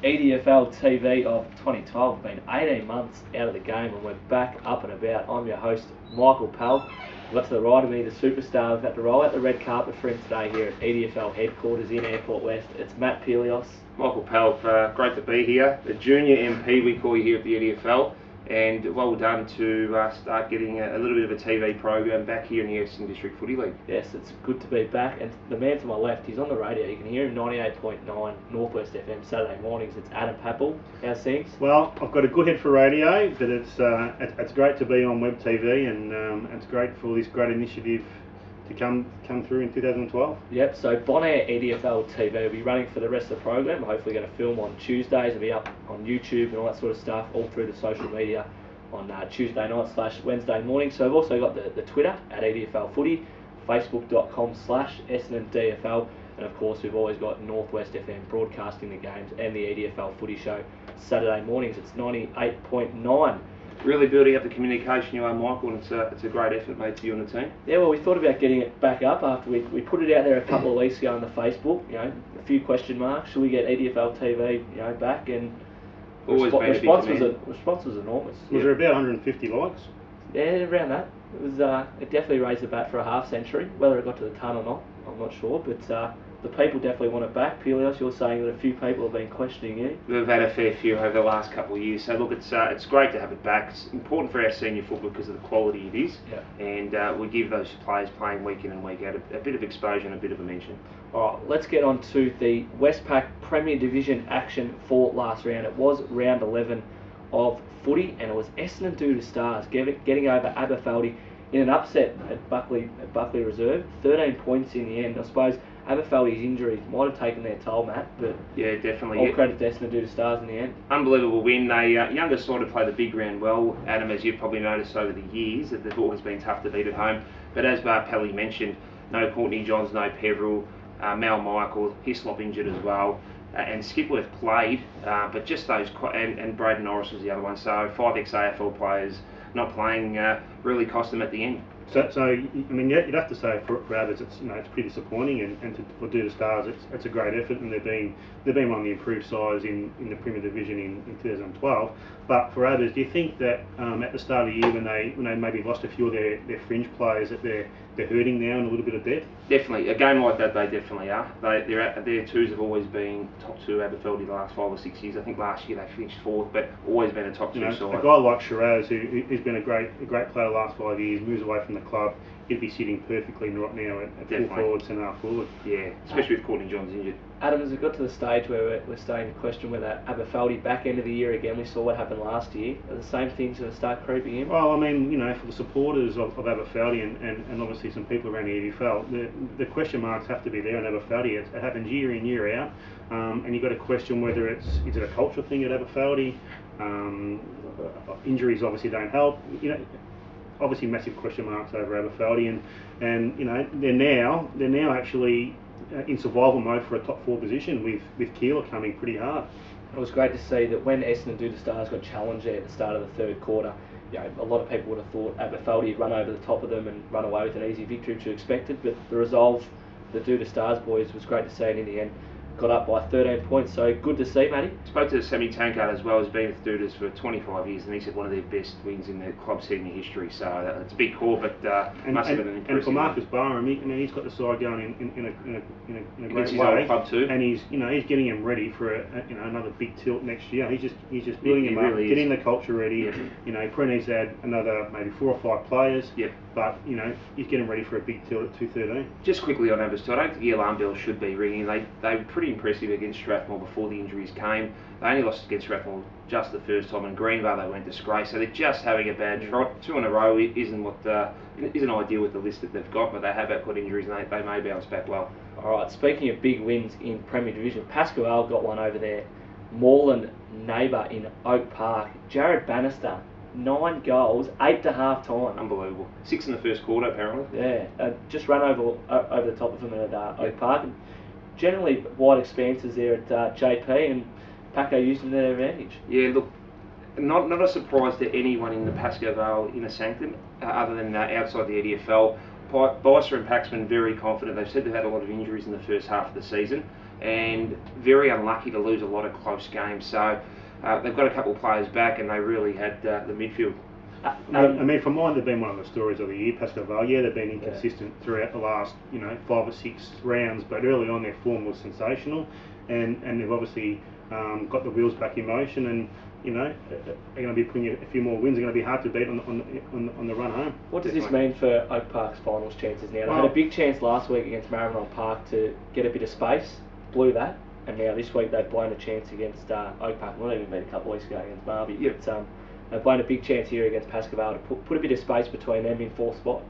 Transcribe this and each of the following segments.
EDFL TV of 2012. Been 18 months out of the game and we're back up and about. I'm your host, Michael Pell. Got to the right of me, the superstar. We've had to roll out the red carpet for him today here at EDFL headquarters in Airport West. It's Matt Pelios. Michael Pell, great to be here. The junior MP we call you here at the EDFL, and well done to start getting a little bit of a TV program back here in the Eastern District Footy League. Yes, it's good to be back, and the man to my left, he's on the radio. You can hear him 98.9 Northwest FM Saturday mornings. It's Adam Pappel. How's things? Well, I've got a good head for radio, but it's great to be on web TV, and it's great for this great initiative to come through in 2012. Yep, so Bonaire EDFL TV will be running for the rest of the program. We're hopefully going to film on Tuesdays. It'll be up on YouTube and all that sort of stuff, all through the social media on Tuesday night / Wednesday morning. So we've also got the Twitter at EDFL Footy, Facebook.com/SNDFL, and of course we've always got Northwest FM broadcasting the games and the EDFL Footy Show Saturday mornings. It's 98.9. Really building up the communication you are, Michael, and it's a great effort, mate, to you and the team. Yeah, well, we thought about getting it back up after we put it out there a couple of weeks ago on the Facebook. You know, a few question marks. Should we get EDFL TV, back? And response was enormous. Was there about 150 likes? Yeah, around that. It was. It definitely raised the bat for a half century. Whether it got to the ton or not, I'm not sure, but. The people definitely want it back. Pelios, you're saying that a few people have been questioning you. We've had a fair few over the last couple of years, so look, it's great to have it back. It's important for our senior football because of the quality it is, and we give those players playing week in and week out a bit of exposure and a bit of a mention. Alright, let's get on to the Westpac Premier Division action for last round. It was round 11 of footy, and it was Essendon Doodle Stars getting over Aberfeldy in an upset at Buckley Reserve. 13 points in the end. I suppose Aberfeldy's injuries might have taken their toll, Matt, but yeah, definitely. All credit to Essendon Doodle Stars in the end. Unbelievable win. They younger side to play the big round well. Adam, as you've probably noticed over the years, that they've always been tough to beat at home. But as Pelly mentioned, no Courtney Johns, no Peveril, Mal Michael, Hislop injured as well. And Skipworth played, but just those, and Braden Norris was the other one. So 5 ex-AFL players not playing really cost them at the end. So I mean, you'd have to say for Abbas, it's pretty disappointing, and for Doodle Stars, it's a great effort, and they've been one of the improved sides in the Premier Division in 2012. But for Abbas, do you think that at the start of the year when they maybe lost a few of their fringe players, that they're hurting now in a little bit of depth? Definitely, a game like that they definitely are. Their twos have always been top two Aberfeldy the last 5 or 6 years. I think last year they finished 4th, but always been a top two side. A guy like Shiraz, who's been a great player the last 5 years, moves away from the club, he'd be sitting perfectly right now at full forward, centre half forward. Yeah, especially with Courtney Johns injured. Adam, has it got to the stage where we're starting to question whether Aberfeldy back end of the year again? We saw what happened last year. Are the same things going to start creeping in? Well, I mean, for the supporters of Aberfeldy and obviously some people around the EDFL, the question marks have to be there on Aberfeldy. It happens year in, year out, and you've got to question whether is it a cultural thing at Aberfeldy. Injuries obviously don't help. Obviously massive question marks over Aberfeldy, and they're now actually in survival mode for a top 4 position with Keeler coming pretty hard. It was great to see that when Essendon Doodle Stars got challenged there at the start of the third quarter, a lot of people would have thought Aberfeldy would run over the top of them and run away with an easy victory, which you expected, but the resolve the Doodle Stars boys was great to see, and in the end got up by 13 points, so good to see, Matty. Spoke to Sammy Tankard as well, who's been with Doodles for 25 years, and he said one of their best wins in the club's senior history, so it's a big call, but must have been an impressive. And for Marcus Barham, he's got the side going in a great way, old club too. And he's getting him ready for another big tilt next year. He's just building him up, really getting the culture ready. Yep. He probably needs to add another maybe 4 or 5 players. Yep. But he's getting ready for a big tilt at 213. Just quickly on Abbas, I don't think the alarm bell should be ringing. They were pretty impressive against Strathmore before the injuries came. They only lost against Strathmore just the first time, and Greenvale they went disgrace. So they're just having a bad trot. 2 in a row isn't ideal with the list that they've got, but they have got injuries and they may bounce back well. Alright, speaking of big wins in Premier Division, Pasquale got one over there. Moreland neighbour in Oak Park. Jared Bannister, 9 goals, 8 to half time. Unbelievable. 6 in the first quarter apparently. Yeah, just run over the top of him at Oak Park. And generally wide expanses there at JP, and Paco used them to their advantage. Yeah, look, not a surprise to anyone in the Pascoe Vale Inner Sanctum, other than outside the EDFL. Bicester and Paxman very confident. They've said they've had a lot of injuries in the first half of the season, and very unlucky to lose a lot of close games. So they've got a couple of players back, and they really had the midfield. I mean, for mine, they've been one of the stories of the year. Pascal Vale, yeah, they've been inconsistent throughout the last, 5 or 6 rounds, but early on their form was sensational, and they've obviously got the wheels back in motion, and they're going to be putting a few more wins. They're going to be hard to beat on the run home. What does this mean for Oak Park's finals chances now? They had a big chance last week against Maribyrnong Park to get a bit of space, blew that, and now this week they've blown a chance against Oak Park. Not even been a couple of weeks ago against Marby, but they've blown a big chance here against Pascal Vale to put a bit of space between them in 4th spot.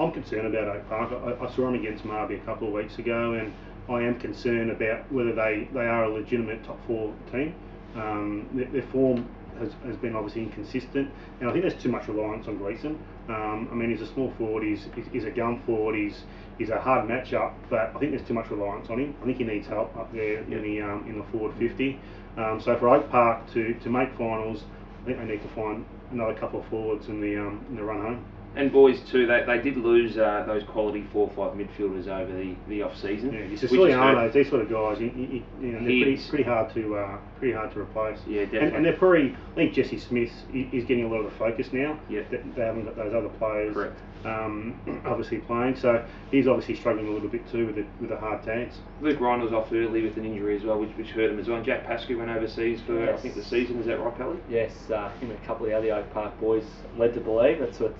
I'm concerned about Oak Park. I saw them against Marby a couple of weeks ago, and I am concerned about whether they are a legitimate top 4 team. Their form has been obviously inconsistent, and I think there's too much reliance on Gleeson. I mean, he's a small forward, he's a gun forward, he's a hard matchup, but I think there's too much reliance on him. I think he needs help up there in the forward 50. So for Oak Park to make finals, I think they need to find another couple of forwards in the run home. And boys too, they did lose those quality 4-5 midfielders over the off season. Yeah, you Siciliano, these sort of guys, they're pretty hard to replace. Yeah, definitely. And they're probably, I think Jesse Smith is getting a lot of the focus now. Yeah. They haven't got those other players. Correct. Obviously playing, so he's obviously struggling a little bit too with the hard tags. Luke Ryan was off early with an injury as well, which hurt him as well. And Jack Pascoe went overseas for I think the season. Is that right, Pelly? Yes, him and a couple of the other Oak Park boys led to believe. That's what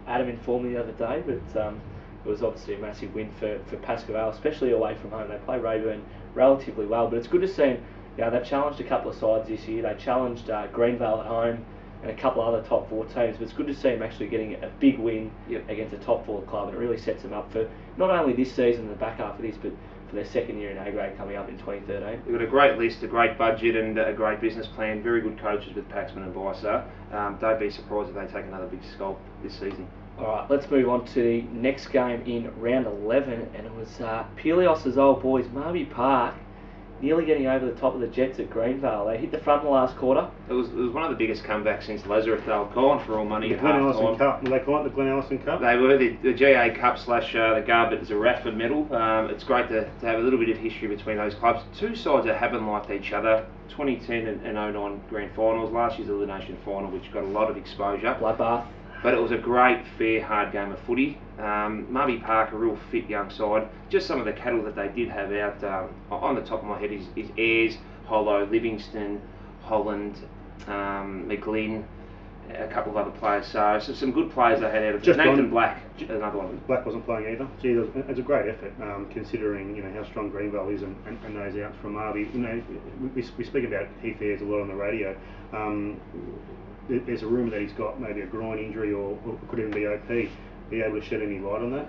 Adam informed me the other day. But it was obviously a massive win for Pascal Vale, especially away from home. They play Rayburn relatively well, but it's good to see them. They've challenged a couple of sides this year. They challenged Greenvale at home and a couple of other top 4 teams, but it's good to see them actually getting a big win against a top 4 club, and it really sets them up for not only this season and the back half of this, but for their second year in A grade coming up in 2013. They've got a great list, a great budget, and a great business plan. Very good coaches with Paxman and Visor. Don't be surprised if they take another big scalp this season. Alright, let's move on to the next game in round 11, and it was Pelios' old boys, Marby Park, nearly getting over the top of the Jets at Greenvale. They hit the front in the last quarter. It was one of the biggest comebacks since Lazarus. They were gone for all money. The Glen Ellison Cup. Will they call it the Glen Ellison Cup? They were the GA Cup / the Garbutt Zarafa medal. It's great to have a little bit of history between those clubs. Two sides that haven't liked each other. 2010 and 09 grand finals. Last year's elimination final, which got a lot of exposure. Bloodbath. But it was a great, fair, hard game of footy. Marby Park, a real fit young side. Just some of the cattle that they did have out, on the top of my head is Ayres, Hollow, Livingston, Holland, McGlynn, a couple of other players. So some good players they had out of it. Nathan Black, another one. Black wasn't playing either. Gee, it's a great effort, considering how strong Greenvale is and those outs from Marby. We speak about Heath Ayres a lot on the radio. There's a rumour that he's got maybe a groin injury or could even be OP. Are you able to shed any light on that?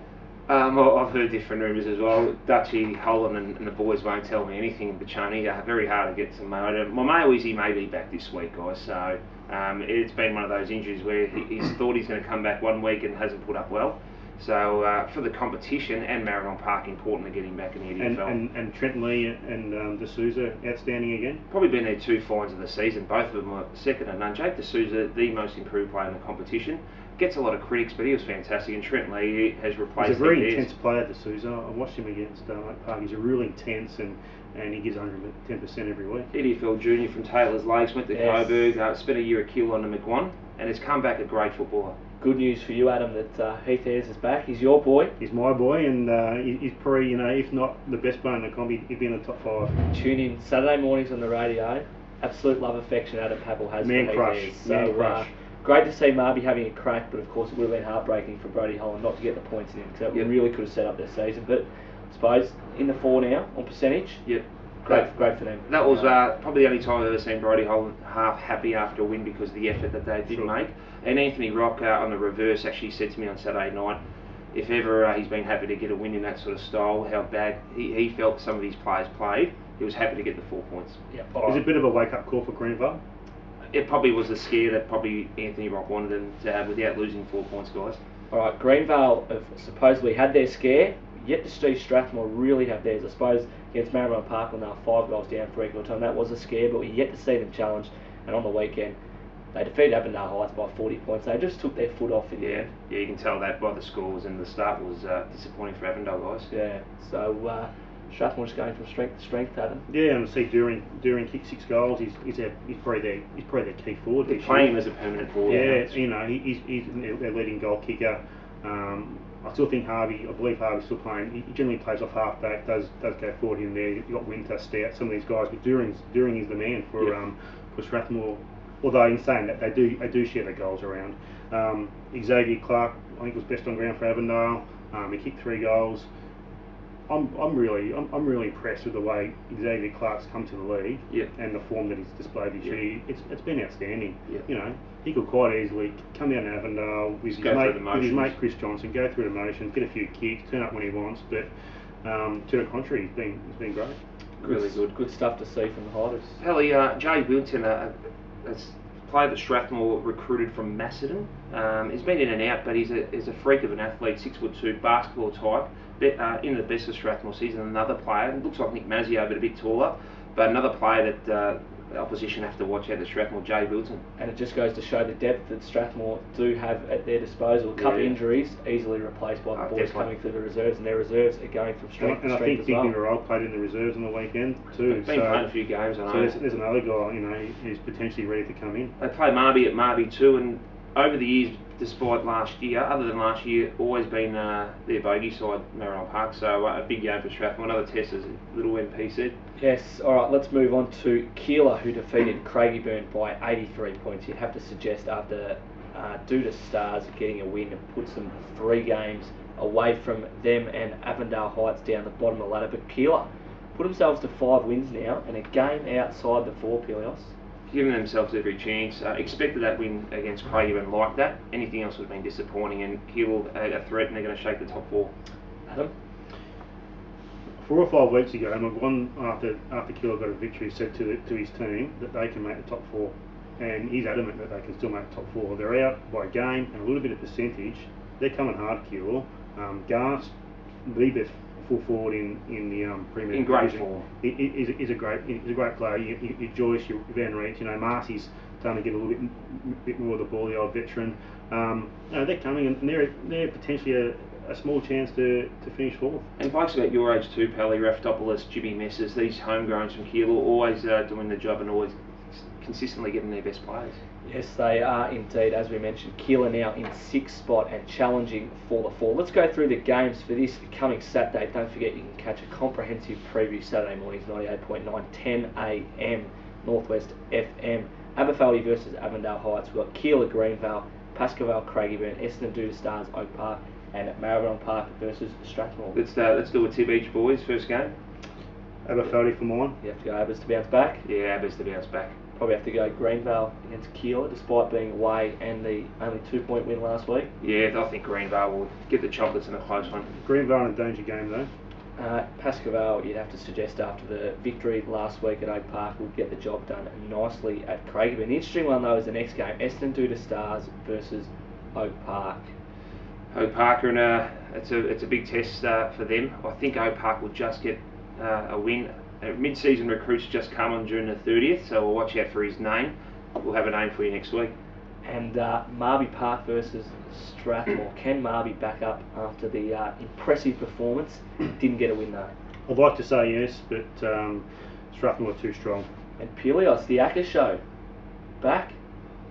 I've heard different rumours as well. Dutchy, Holland and the boys won't tell me anything. Bachani, very hard to get some mail. My mail is he may be back this week, guys. So it's been one of those injuries where he's thought he's going to come back one week and hasn't put up well. So for the competition and Maribyrnong Park, important to get him back in the EDFL. And Trenton Lee and D'Souza outstanding again? Probably been their 2 finds of the season. Both of them were second to none. Jake D'Souza, the most improved player in the competition. Gets a lot of critics, but he was fantastic. And Trenton Lee has replaced him. He's a very intense player, D'Souza. I watched him against Oak Park. He's really intense and he gives 110% every week. EDFL junior from Taylor's Lakes, went to Coburg, spent a year at Keilor under McGuan, and has come back a great footballer. Good news for you, Adam, that Heath Ayres is back. He's your boy. He's my boy, and he's probably, if not the best player in the comp, he'd be in the top 5. Tune in Saturday mornings on the radio. Absolute love, affection Adam Pappel has for Heath Ayres. So great to see Marby having a crack, but of course it would have been heartbreaking for Brody Holland not to get the points in him, because that really could have set up their season. But I suppose in the 4 now on percentage. Yep. Great for them. That was probably the only time I've ever seen Brody Holland half happy after a win because of the effort that they did make. And Anthony Rock on the reverse actually said to me on Saturday night, if ever he's been happy to get a win in that sort of style, how bad he felt some of these players played, he was happy to get the 4 points. Is it a bit of a wake-up call for Greenvale? It probably was the scare that probably Anthony Rock wanted them to have without losing 4 points, guys. Alright, Greenvale have supposedly had their scare. Yet to see Strathmore really have theirs. I suppose against Maribyrnong Park when they were 5 goals down for equal time, that was a scare, but we yet to see them challenged. And on the weekend, They defeated Avondale Heights by 40 points. They just took their foot off in the Yeah, end. yeah, you can tell that by the scores, and the start was disappointing for Avondale guys. Yeah, so Strathmore just going from strength to strength, Adam. Yeah, and I see During kicked 6 goals. He's probably their key forward. They're this playing him year. as a permanent forward. Yeah, now. you know, he's their leading goal kicker. I still think I believe Harvey's still playing. He generally plays off half back, does go forward in there. You've got Winter, Stout, some of these guys, but During is the man for Strathmore. Although in saying that, they do share the goals around. Xavier Clark, I think, was best on ground for Avondale. He kicked 3 goals. I'm really impressed with the way Xavier Clark's come to the league and the form that he's displayed this year. It's been outstanding. Yeah. You know, he could quite easily come down to Avondale with his mate Chris Johnson, go through the motions, get a few kicks, turn up when he wants. But to the contrary, he's been great. Really good. Good stuff to see from the Hiders. Pelly, Jay Wilton, a player that Strathmore recruited from Macedon. He's been in and out, but he's a freak of an athlete, 6'2", basketball type. In the best of Strathmore season, another player, looks like Nick Mazzio, but a bit taller, but another player that the opposition have to watch out at Strathmore, Jay Wilton. And it just goes to show the depth that Strathmore do have at their disposal. A couple of injuries, easily replaced by the boys definitely. coming through the reserves, and their reserves are going from strength And to I think strength Big as well. Mineral played in the reserves on the weekend too. They've been playing a few games, I know. So there's another guy, you know, who's potentially ready to come in. They play Marby at Marby too, and over the years, despite last year, other than last year, always been their bogey side, Maribyrnong Park. So a big game for Strathmore. Another test, as little MP said. Yes, alright, let's move on to Keilor, who defeated Craigieburn by 83 points. You'd have to suggest after Duda Stars getting a win, it puts them 3 games away from them and Avondale Heights down the bottom of the ladder. But Keilor put themselves to 5 wins now and a game outside the 4, Pelios. Giving themselves every chance. Expected that win against Craigieburn like that. Anything else would have been disappointing, and Keilor a threat, and they're going to shake the top 4. Adam? 4 or 5 weeks ago, McGuan, after Keilor got a victory, said to his team that they can make the top 4, and he's adamant that they can still make the top 4. They're out by a game and a little bit of percentage. They're coming hard, Keilor. Gas, the best full forward in the Premier In great Division. form. He's a great player. You Joyce, you Van Reet, you know, Marcy's starting to get a little bit more of the ball, the old veteran. You know, they're coming, and they're potentially a small chance to finish 4th. And blokes about your age too, Pelly, Raftopoulos, Jimmy Messers, these homegrowns from Keilor, always doing the job and always consistently getting their best players. Yes, they are indeed. As we mentioned, Keilor now in 6th spot and challenging for the 4. Let's go through the games for this coming Saturday. Don't forget you can catch a comprehensive preview Saturday mornings, 98.9, 10 a.m. Northwest FM. Aberfeldy versus Avondale Heights. We've got Keilor Greenvale, Pascoe Craigieburn, Essendon Duda Stars Oak Park, and Maribyrnong Park versus Strathmore. Let's do a tip each, boys. First game. Aberfeldy for mine. You have to go Abbas to bounce back. Yeah, Abbas to bounce back. Probably have to go Greenvale against Keilor, despite being away and the only 2-point win last week. Yeah, I think Greenvale will get the chocolates in a close one. Greenvale in a danger game though. Pascoe, you'd have to suggest after the victory last week at Oak Park, will get the job done nicely at Craigieburn. The interesting one though is the next game, Essendon Duda Stars versus Oak Park. Oak Park are it's a big test for them. I think Oak Park will just get a win. Mid-season recruits just come on June the 30th, so we'll watch out for his name. We'll have a name for you next week. And Marby Park versus Strathmore. Can Marby back up after the impressive performance? Didn't get a win though. I'd like to say yes, but Strathmore are too strong. And Pelios, the Acker Show. Back?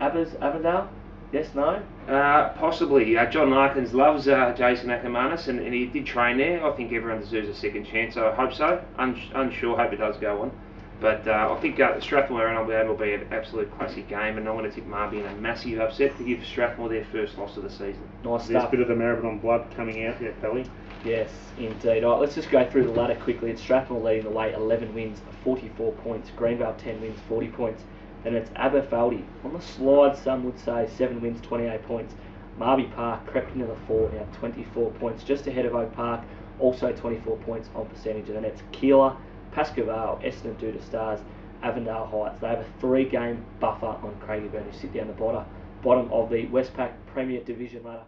Avondale? Yes, no? Possibly. John Larkins loves Jason Ackermanis, and he did train there. I think everyone deserves a second chance. I hope so. Unsure. Hope it does go on. But I think Strathmore and Albion will be an absolute classic game, and I'm going to tip Marby in a massive upset to give Strathmore their first loss of the season. Nice There's stuff. a bit of the Maribyrnong blood coming out there, Pelly. Yes, indeed. All right, let's just go through the ladder quickly. It's Strathmore leading the way, 11 wins, 44 points. Greenvale 10 wins, 40 points. Then it's Aberfeldy on the slide, some would say, 7 wins, 28 points. Marby Park crept into the 4 now, 24 points, just ahead of Oak Park, also 24 points on percentage. And then it's Keilor, Pascoe, Essendon Duda Stars, Avondale Heights. They have a 3-game buffer on Craigieburn, who sit down the bottom of the Westpac Premier Division ladder.